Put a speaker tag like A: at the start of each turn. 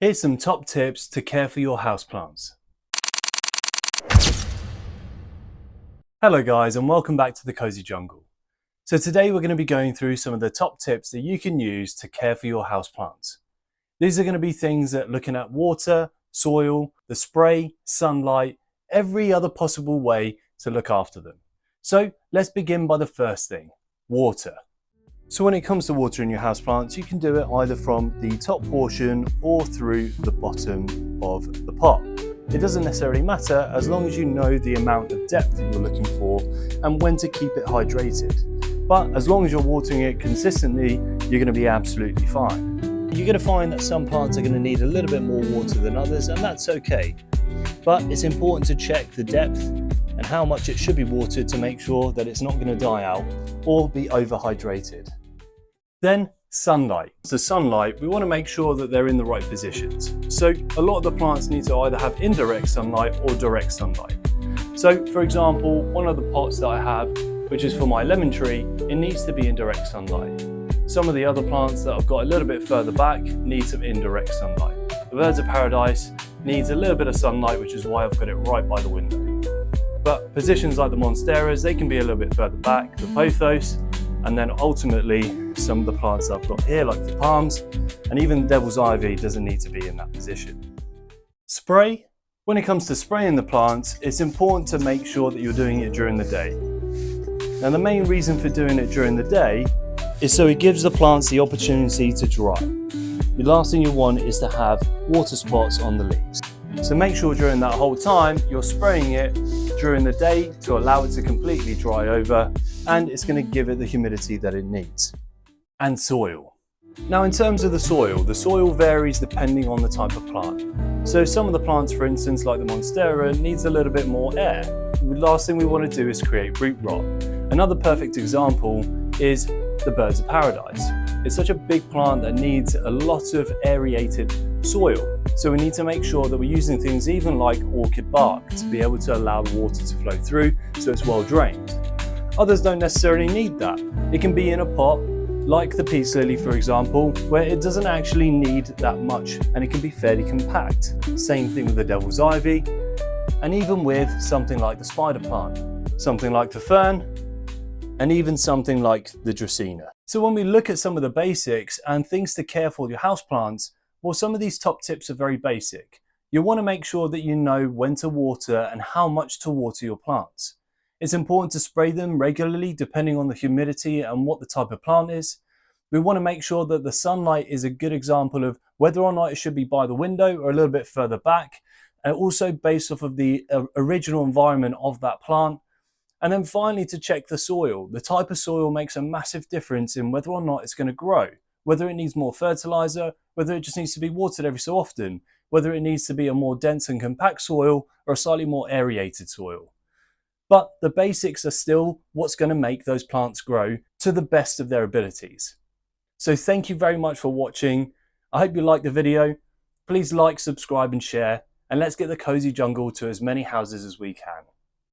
A: Here's some top tips to care for your houseplants. Hello guys, and welcome back to the Cozy Jungle. So today we're going to be going through some of the top tips that you can use to care for your houseplants. These are going to be things that looking at water, soil, the spray, sunlight, every other possible way to look after them. So let's begin by the first thing, water. So when it comes to watering your houseplants, you can do it either from the top portion or through the bottom of the pot. It doesn't necessarily matter as long as you know the amount of depth that you're looking for and when to keep it hydrated. But as long as you're watering it consistently, you're going to be absolutely fine. You're going to find that some plants are going to need a little bit more water than others, and that's okay. But it's important to check the depth and how much it should be watered to make sure that it's not going to die out or be overhydrated. Then sunlight. So sunlight, we want to make sure that they're in the right positions. So a lot of the plants need to either have indirect sunlight or direct sunlight. So for example, one of the pots that I have, which is for my lemon tree, it needs to be in direct sunlight. Some of the other plants that I've got a little bit further back need some indirect sunlight. The birds of paradise needs a little bit of sunlight, which is why I've got it right by the window. But positions like the monsteras, they can be a little bit further back, the pothos, and then ultimately some of the plants that I've got here, like the palms, and even the devil's ivy doesn't need to be in that position. Spray. When it comes to spraying the plants, it's important to make sure that you're doing it during the day. Now the main reason for doing it during the day is so it gives the plants the opportunity to dry. The last thing you want is to have water spots on the leaves. So make sure during that whole time you're spraying it during the day to allow it to completely dry over, and it's going to give it the humidity that it needs. And soil. Now in terms of the soil varies depending on the type of plant. So some of the plants, for instance, like the monstera, needs a little bit more air. The last thing we want to do is create root rot. Another perfect example is the birds of paradise. It's such a big plant that needs a lot of aerated soil. So we need to make sure that we're using things even like orchid bark to be able to allow the water to flow through so it's well drained. Others don't necessarily need that. It can be in a pot, like the peace lily for example, where it doesn't actually need that much and it can be fairly compact. Same thing with the devil's ivy, and even with something like the spider plant, something like the fern, and even something like the dracaena. So when we look at some of the basics and things to care for your houseplants, well, some of these top tips are very basic. You want to make sure that you know when to water and how much to water your plants. It's important to spray them regularly depending on the humidity and what the type of plant is. We want to make sure that the sunlight is a good example of whether or not it should be by the window or a little bit further back, and also based off of the original environment of that plant. And then finally, to check the soil. The type of soil makes a massive difference in whether or not it's going to grow, whether it needs more fertilizer, whether it just needs to be watered every so often, whether it needs to be a more dense and compact soil or a slightly more aerated soil. But the basics are still what's going to make those plants grow to the best of their abilities. So thank you very much for watching. I hope you liked the video. Please like, subscribe and share, and let's get the Cozy Jungle to as many houses as we can.